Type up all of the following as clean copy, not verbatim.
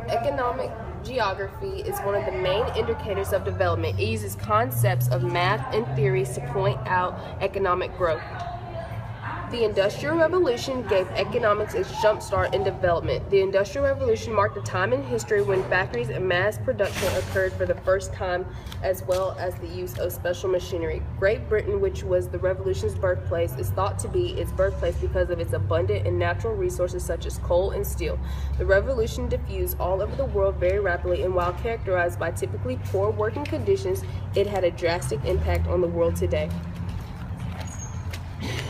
Economic geography is one of the main indicators of development. It uses concepts of math and theories to point out economic growth. The Industrial Revolution gave economics its jumpstart in development. The Industrial Revolution marked a time in history when factories and mass production occurred for the first time, as well as the use of special machinery. Great Britain, which was the revolution's birthplace, is thought to be its birthplace because of its abundant and natural resources such as coal and steel. The revolution diffused all over the world very rapidly, and while characterized by typically poor working conditions, it had a drastic impact on the world today.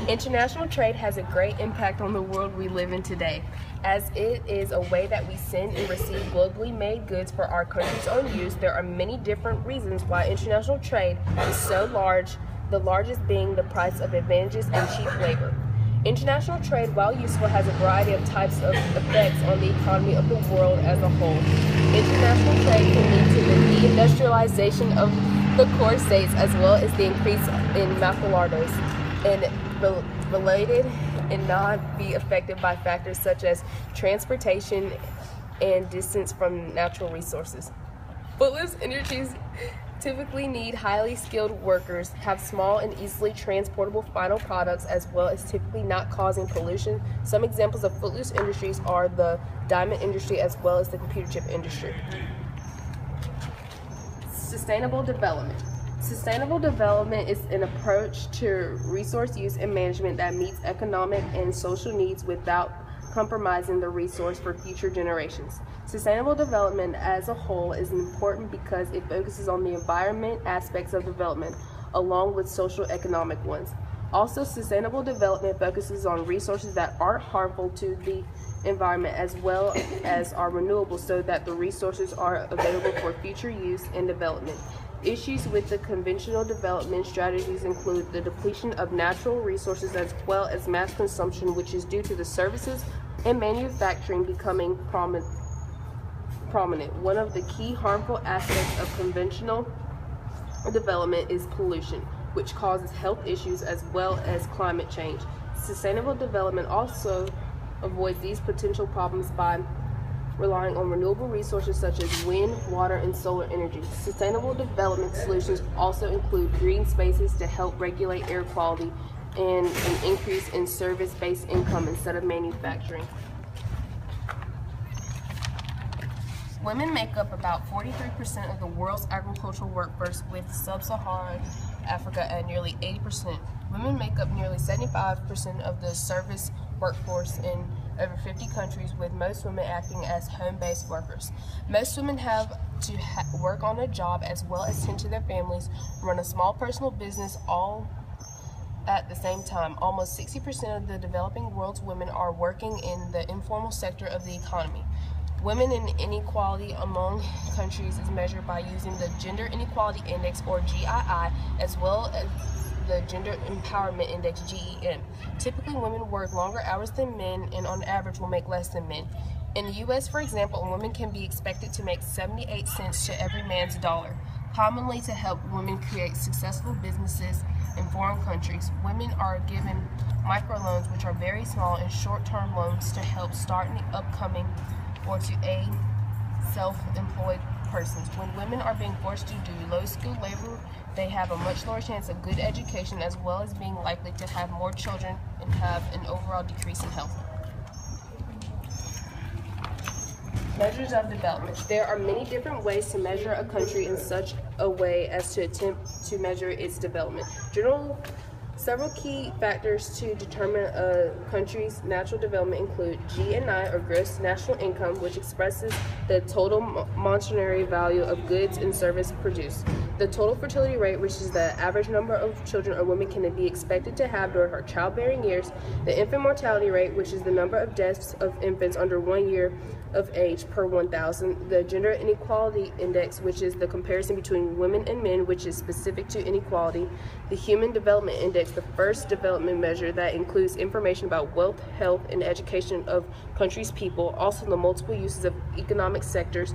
International trade has a great impact on the world we live in today, as it is a way that we send and receive globally made goods for our country's own use. There are many different reasons why international trade is so large, the largest being the price of advantages and cheap labor. International trade, while useful, has a variety of types of effects on the economy of the world as a whole. International trade can lead to the deindustrialization of the core states, as well as the increase in maquilados and related, and not be affected by factors such as transportation and distance from natural resources. Footless industries typically need highly skilled workers, have small and easily transportable final products, as well as typically not causing pollution. Some examples of footloose industries are the diamond industry as well as the computer chip industry. Sustainable development. Sustainable development is an approach to resource use and management that meets economic and social needs without compromising the resource for future generations. Sustainable development as a whole is important because it focuses on the environment aspects of development along with social economic ones. Also, sustainable development focuses on resources that aren't harmful to the environment as well as are renewable, so that the resources are available for future use and development. Issues with the conventional development strategies include the depletion of natural resources as well as mass consumption, which is due to the services and manufacturing becoming prominent. One of the key harmful aspects of conventional development is pollution, which causes health issues as well as climate change. Sustainable development also avoids these potential problems by relying on renewable resources such as wind, water, and solar energy. Sustainable development solutions also include green spaces to help regulate air quality and an increase in service-based income instead of manufacturing. Women make up about 43% of the world's agricultural workforce, with sub-Saharan Africa at nearly 80%. Women make up nearly 75% of the service workforce in over 50 countries, with most women acting as home-based workers. Most women have to work on a job as well as tend to their families, run a small personal business, all at the same time. Almost 60% of the developing world's women are working in the informal sector of the economy. Women inequality among countries is measured by using the Gender Inequality Index, or GII, as well as the Gender Empowerment Index, GEM. Typically, women work longer hours than men and on average will make less than men. In the US, for example, a woman can be expected to make 78 cents to every man's dollar. Commonly, to help women create successful businesses in foreign countries, women are given microloans, which are very small and short-term loans to help start an upcoming or to aid self-employed persons. When women are being forced to do low-skilled labor, they have a much lower chance of good education, as well as being likely to have more children and have an overall decrease in health. Measures of development. There are many different ways to measure a country in such a way as to attempt to measure its development. Several key factors to determine a country's natural development include GNI, or gross national income, which expresses the total monetary value of goods and services produced. The total fertility rate, which is the average number of children a woman can be expected to have during her childbearing years. The infant mortality rate, which is the number of deaths of infants under 1 year of age per 1,000. The Gender Inequality Index, which is the comparison between women and men, which is specific to inequality. The Human Development Index, the first development measure that includes information about wealth, health, and education of country's people. Also, the multiple uses of economic sectors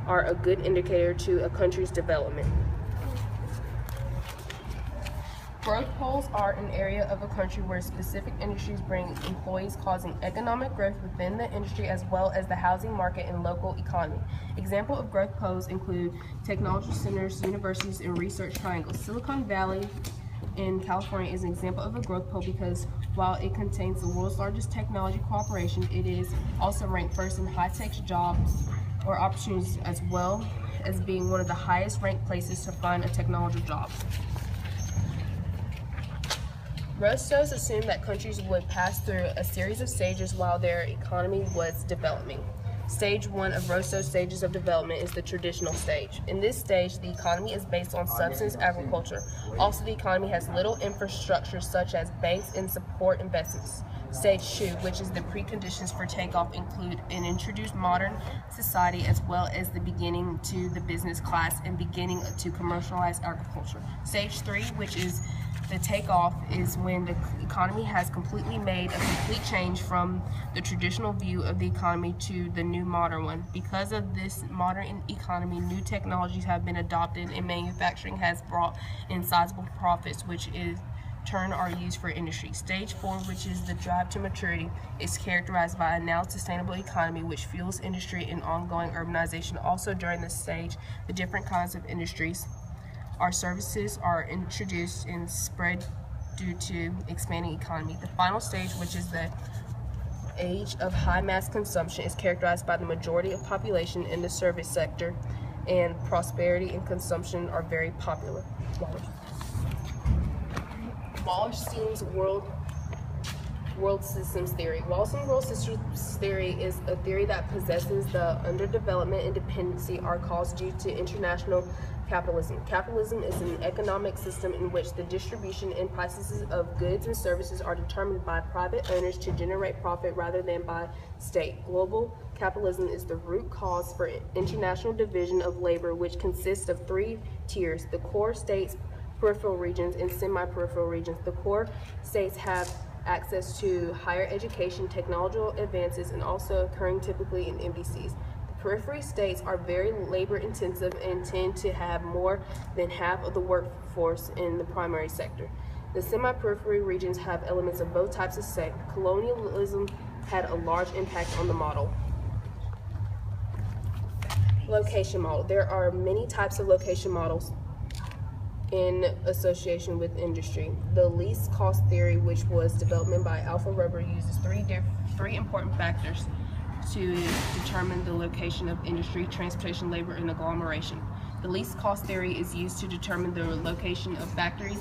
are a good indicator to a country's development. Growth poles are an area of a country where specific industries bring employees, causing economic growth within the industry as well as the housing market and local economy. Example of growth poles include technology centers, universities, and research triangles. Silicon Valley in California is an example of a growth pole because while it contains the world's largest technology cooperation, it is also ranked first in high-tech jobs or opportunities as well as being one of the highest ranked places to find a technology job. Rostos assumed that countries would pass through a series of stages while their economy was developing. Stage 1 of Rostos' stages of development is the traditional stage. In this stage, the economy is based on subsistence agriculture. Also, the economy has little infrastructure such as banks and support investments. Stage 2, which is the preconditions for takeoff, include an introduced modern society as well as the beginning to the business class and beginning to commercialize agriculture. Stage 3, which is the takeoff, is when the economy has completely made a complete change from the traditional view of the economy to the new modern one. Because of this modern economy, new technologies have been adopted and manufacturing has brought in sizable profits, which in turn are used for industry. Stage 4, which is the drive to maturity, is characterized by a now sustainable economy which fuels industry and ongoing urbanization. Also during this stage, the different kinds of industries our services are introduced and spread due to expanding economy. The final stage, which is the age of high mass consumption, is characterized by the majority of population in the service sector, and prosperity and consumption are very popular. Wallerstein's world systems theory. Wallerstein's world systems theory is a theory that possesses the underdevelopment and dependency are caused due to international capitalism. Capitalism is an economic system in which the distribution and prices of goods and services are determined by private owners to generate profit rather than by state. Global capitalism is the root cause for international division of labor, which consists of 3 tiers: the core states, peripheral regions, and semi-peripheral regions. The core states have access to higher education, technological advances, and also occurring typically in MDCs. The periphery states are very labor intensive and tend to have more than half of the workforce in the primary sector. The semi-periphery regions have elements of both types of sect. Colonialism had a large impact on the model. Location model. There are many types of location models in association with industry. The least cost theory, which was developed by Alpha Rubber, uses three important factors to determine the location of industry: transportation, labor, and agglomeration. The least cost theory is used to determine the location of factories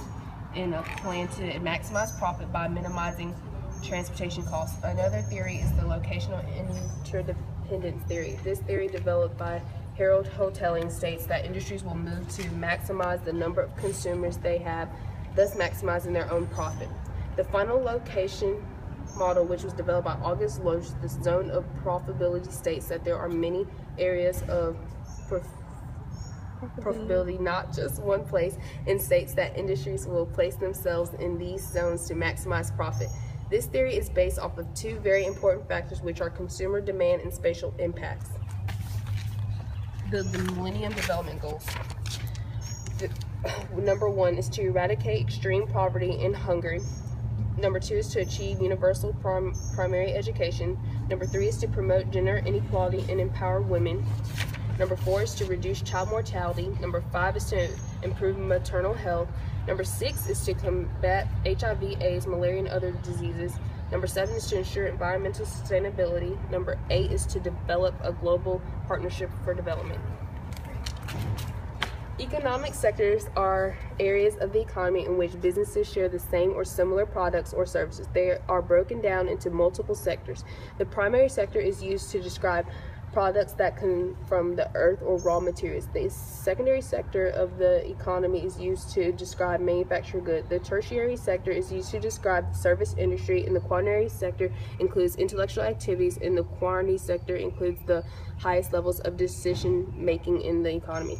in a plan to maximize profit by minimizing transportation costs. Another theory is the locational interdependence theory. This theory, developed by Harold Hotelling, states that industries will move to maximize the number of consumers they have, thus maximizing their own profit. The final location model, which was developed by August Loesch, the zone of profitability, states that there are many areas of profitability, not just one place, and states that industries will place themselves in these zones to maximize profit. This theory is based off of 2 very important factors, which are consumer demand and spatial impacts. The Millennium Development Goals. Number 1 is to eradicate extreme poverty and hunger. Number 2 is to achieve universal primary education. Number 3 is to promote gender inequality and empower women. Number 4 is to reduce child mortality. Number 5 is to improve maternal health. Number 6 is to combat HIV, AIDS, malaria, and other diseases. Number 7 is to ensure environmental sustainability. Number 8 is to develop a global partnership for development. Economic sectors are areas of the economy in which businesses share the same or similar products or services. They are broken down into multiple sectors. The primary sector is used to describe products that come from the earth or raw materials. The secondary sector of the economy is used to describe manufactured goods. The tertiary sector is used to describe the service industry, and the quaternary sector includes intellectual activities, and the quaternary sector includes the highest levels of decision making in the economy.